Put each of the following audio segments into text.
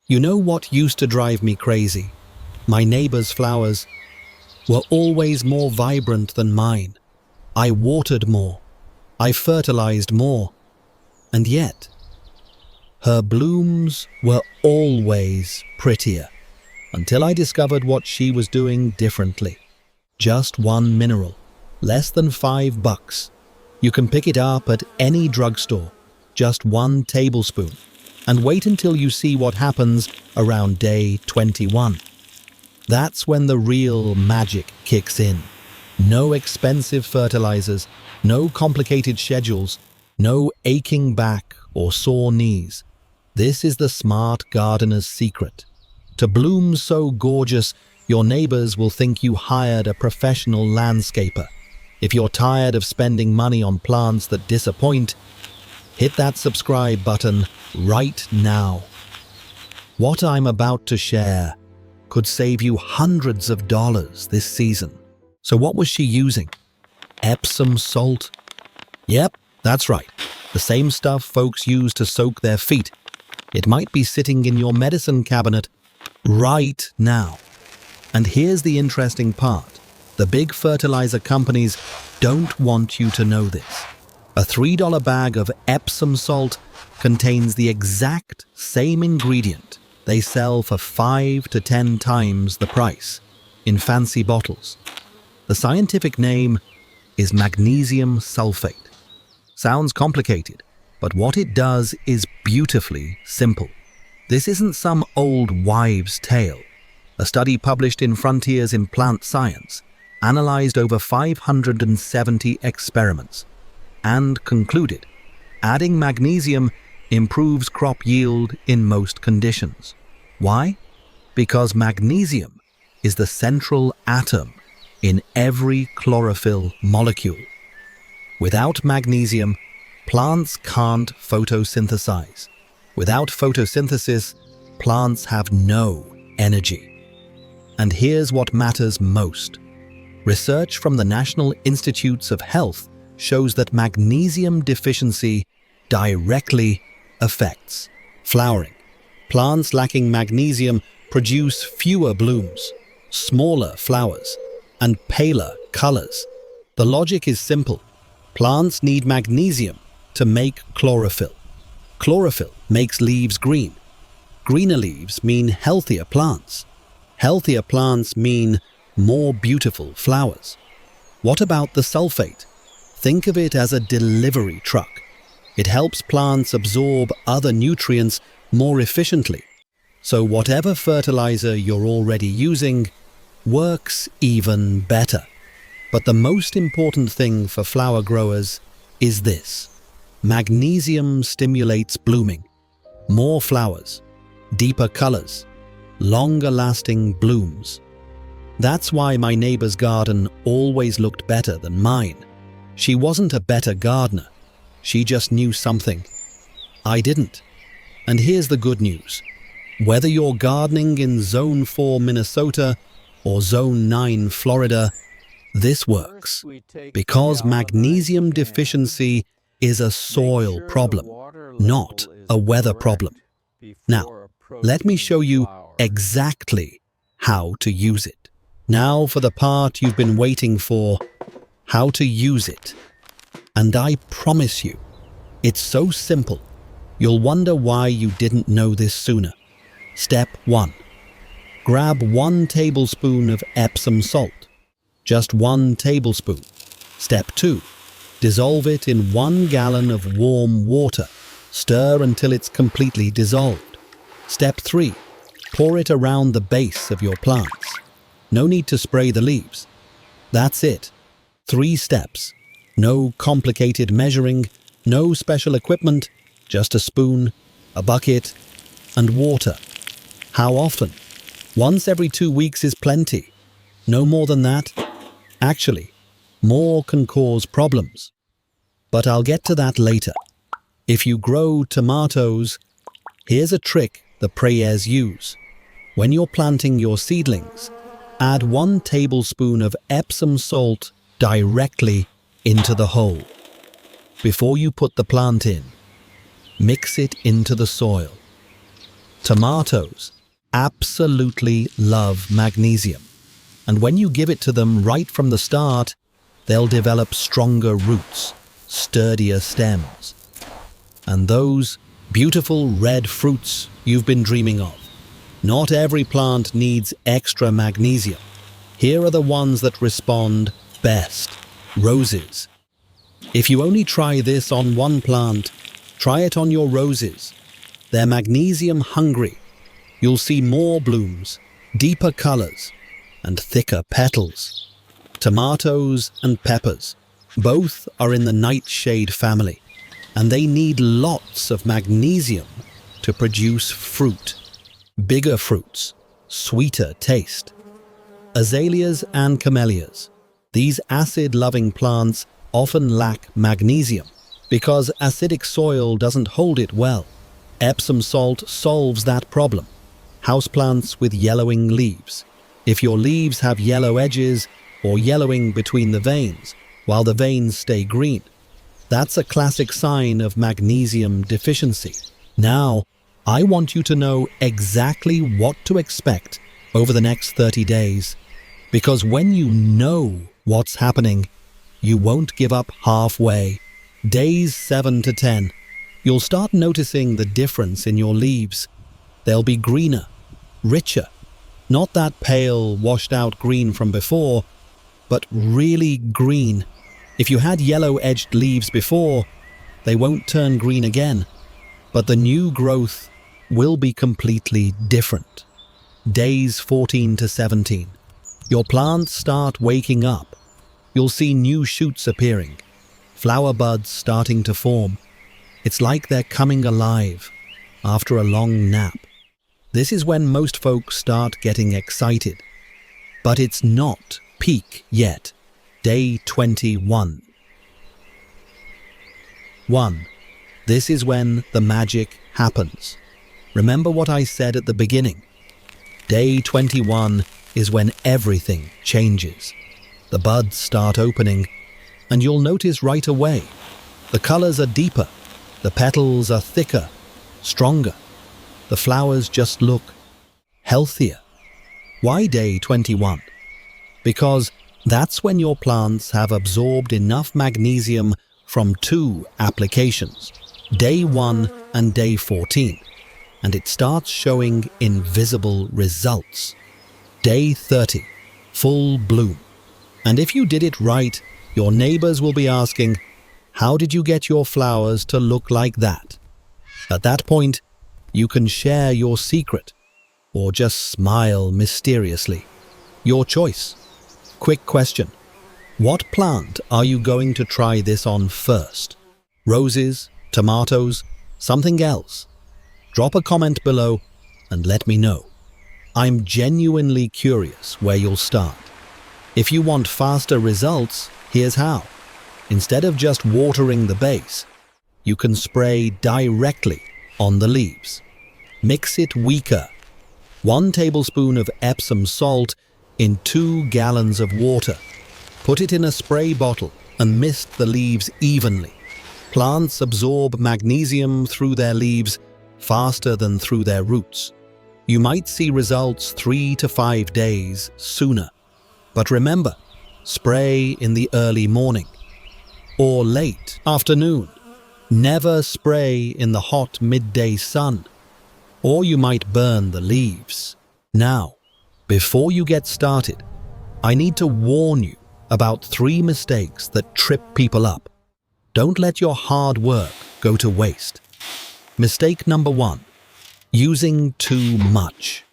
You know what used to drive me crazy? My neighbor's flowers were always more vibrant than mine. I watered more. I fertilized more. And yet, her blooms were always prettier, until I discovered what she was doing differently. Just one mineral, less than $5. You can pick it up at any drugstore, just 1 tablespoon, and wait until you see what happens around day 21. That's when the real magic kicks in. No expensive fertilizers, no complicated schedules, no aching back or sore knees. This is the smart gardener's secret. To bloom so gorgeous, your neighbors will think you hired a professional landscaper. If you're tired of spending money on plants that disappoint, hit that subscribe button right now. What I'm about to share could save you hundreds of dollars this season. So what was she using? Epsom salt? Yep, that's right. The same stuff folks use to soak their feet. It might be sitting in your medicine cabinet right now. And here's the interesting part. The big fertilizer companies don't want you to know this. A $3 bag of Epsom salt contains the exact same ingredient they sell for 5 to 10 times the price in fancy bottles. The scientific name is magnesium sulfate. Sounds complicated, but what it does is beautifully simple. This isn't some old wives' tale. A study published in Frontiers in Plant Science analyzed over 570 experiments and concluded adding magnesium improves crop yield in most conditions. Why? Because magnesium is the central atom in every chlorophyll molecule. Without magnesium, plants can't photosynthesize. Without photosynthesis, plants have no energy. And here's what matters most. Research from the National Institutes of Health shows that magnesium deficiency directly affects flowering. Plants lacking magnesium produce fewer blooms, smaller flowers, and paler colors. The logic is simple. Plants need magnesium to make chlorophyll. Chlorophyll makes leaves green. Greener leaves mean healthier plants. Healthier plants mean more beautiful flowers. What about the sulfate? Think of it as a delivery truck. It helps plants absorb other nutrients more efficiently. So whatever fertilizer you're already using works even better. But the most important thing for flower growers is this. Magnesium stimulates blooming. More flowers, deeper colors, longer-lasting blooms. That's why my neighbor's garden always looked better than mine. She wasn't a better gardener. She just knew something I didn't. And here's the good news. Whether you're gardening in Zone 4 Minnesota or Zone 9 Florida, this works. Because magnesium deficiency is a soil problem, not a weather problem. Now, let me show you exactly how to use it. Now for the part you've been waiting for, how to use it. And I promise you, it's so simple. You'll wonder why you didn't know this sooner. Step 1. Grab 1 tablespoon of Epsom salt. Just 1 tablespoon. Step 2. Dissolve it in 1 gallon of warm water. Stir until it's completely dissolved. Step 3. Pour it around the base of your plants. No need to spray the leaves. That's it. 3 steps. No complicated measuring, no special equipment, just a spoon, a bucket, and water. How often? Once every 2 weeks is plenty. No more than that. Actually, more can cause problems. But I'll get to that later. If you grow tomatoes, here's a trick the prettiers use. When you're planting your seedlings, add 1 tablespoon of Epsom salt directly into the hole. Before you put the plant in, mix it into the soil. Tomatoes absolutely love magnesium, and when you give it to them right from the start, they'll develop stronger roots, sturdier stems, and those beautiful red fruits you've been dreaming of. Not every plant needs extra magnesium. Here are the ones that respond best. Roses. If you only try this on one plant, try it on your roses. They're magnesium hungry. You'll see more blooms, deeper colors, and thicker petals. Tomatoes and peppers. Both are in the nightshade family, and they need lots of magnesium to produce fruit. Bigger fruits, sweeter taste. Azaleas and camellias. These acid-loving plants often lack magnesium because acidic soil doesn't hold it well. Epsom salt solves that problem. Houseplants with yellowing leaves. If your leaves have yellow edges or yellowing between the veins, while the veins stay green, that's a classic sign of magnesium deficiency. Now, I want you to know exactly what to expect over the next 30 days, because when you know what's happening, you won't give up halfway. Days 7 to 10, you'll start noticing the difference in your leaves. They'll be greener, richer, not that pale, washed-out green from before, but really green. If you had yellow-edged leaves before, they won't turn green again, but the new growth will be completely different. Days 14 to 17. Your plants start waking up. You'll see new shoots appearing, flower buds starting to form. It's like they're coming alive after a long nap. This is when most folks start getting excited. But it's not peak yet. Day 21. 1. This is when the magic happens. Remember what I said at the beginning. Day 21 is when everything changes. The buds start opening, and you'll notice right away. The colors are deeper, the petals are thicker, stronger. The flowers just look healthier. Why day 21? Because that's when your plants have absorbed enough magnesium from 2 applications, day 1 and day 14, and it starts showing invisible results. Day 30, full bloom. And if you did it right, your neighbors will be asking, how did you get your flowers to look like that? At that point, you can share your secret, or just smile mysteriously. Your choice. Quick question. What plant are you going to try this on first? Roses, tomatoes, something else? Drop a comment below and let me know. I'm genuinely curious where you'll start. If you want faster results, here's how. Instead of just watering the base, you can spray directly on the leaves. Mix it weaker. 1 tablespoon of Epsom salt in 2 gallons of water. Put it in a spray bottle and mist the leaves evenly. Plants absorb magnesium through their leaves faster than through their roots. You might see results 3 to 5 days sooner. But remember, spray in the early morning or late afternoon. Never spray in the hot midday sun, or you might burn the leaves. Now, before you get started, I need to warn you about 3 mistakes that trip people up. Don't let your hard work go to waste. Mistake number 1, using too much.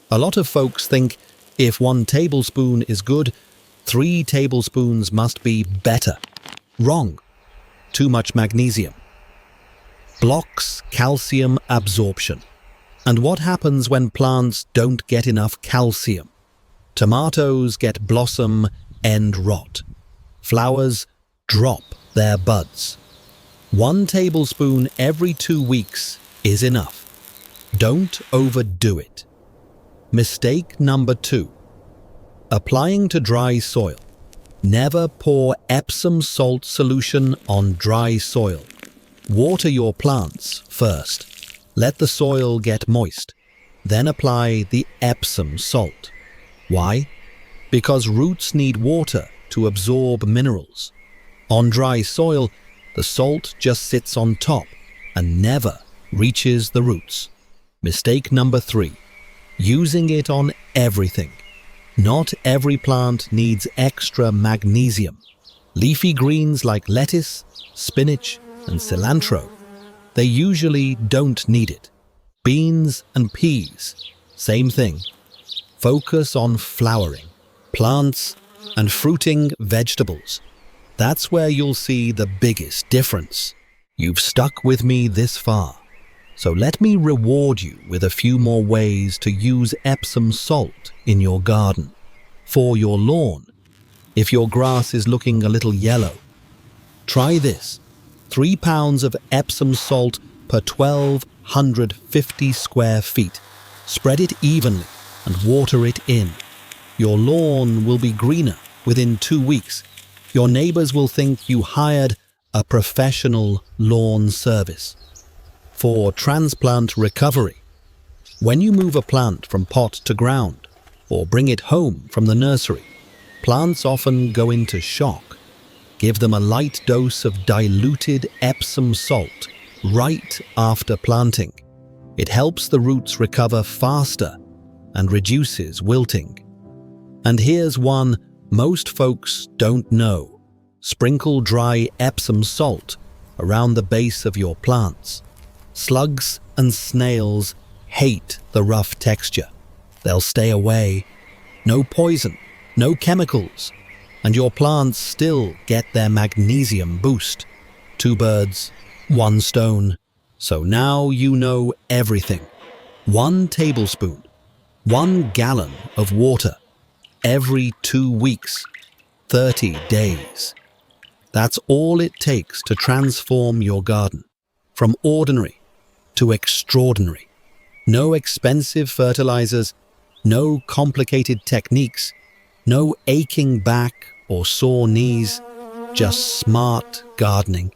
A lot of folks think if 1 tablespoon is good, 3 tablespoons must be better. Wrong. Too much magnesium blocks calcium absorption. And what happens when plants don't get enough calcium? Tomatoes get blossom end rot. Flowers drop their buds. 1 tablespoon every 2 weeks is enough. Don't overdo it. Mistake number 2. Applying to dry soil. Never pour Epsom salt solution on dry soil. Water your plants first. Let the soil get moist. Then apply the Epsom salt. Why? Because roots need water to absorb minerals. On dry soil, the salt just sits on top and never reaches the roots. Mistake number 3. Using it on everything. Not every plant needs extra magnesium. Leafy greens like lettuce, spinach, and cilantro, they usually don't need it. Beans and peas, same thing. Focus on flowering, plants, and fruiting vegetables. That's where you'll see the biggest difference. You've stuck with me this far, so let me reward you with a few more ways to use Epsom salt in your garden. For your lawn, if your grass is looking a little yellow, try this. 3 pounds of Epsom salt per 1,250 square feet. Spread it evenly and water it in. Your lawn will be greener within 2 weeks. Your neighbors will think you hired a professional lawn service. For transplant recovery, when you move a plant from pot to ground or bring it home from the nursery, plants often go into shock. Give them a light dose of diluted Epsom salt right after planting. It helps the roots recover faster and reduces wilting. And here's one most folks don't know. Sprinkle dry Epsom salt around the base of your plants. Slugs and snails hate the rough texture. They'll stay away. No poison, no chemicals, and your plants still get their magnesium boost. 2 birds, 1 stone. So now you know everything. 1 tablespoon, 1 gallon of water every 2 weeks, 30 days. That's all it takes to transform your garden from ordinary to extraordinary. No expensive fertilizers, no complicated techniques, no aching back or sore knees, just smart gardening.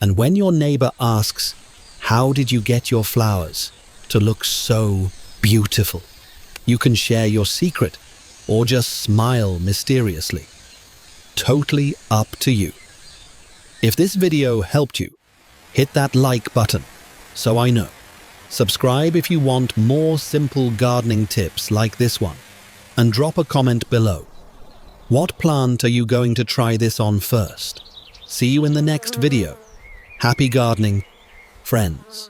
And when your neighbor asks, "How did you get your flowers to look so beautiful?" you can share your secret or just smile mysteriously. Totally up to you. If this video helped you, hit that like button so I know. Subscribe if you want more simple gardening tips like this one, and drop a comment below. What plant are you going to try this on first? See you in the next video. Happy gardening, friends.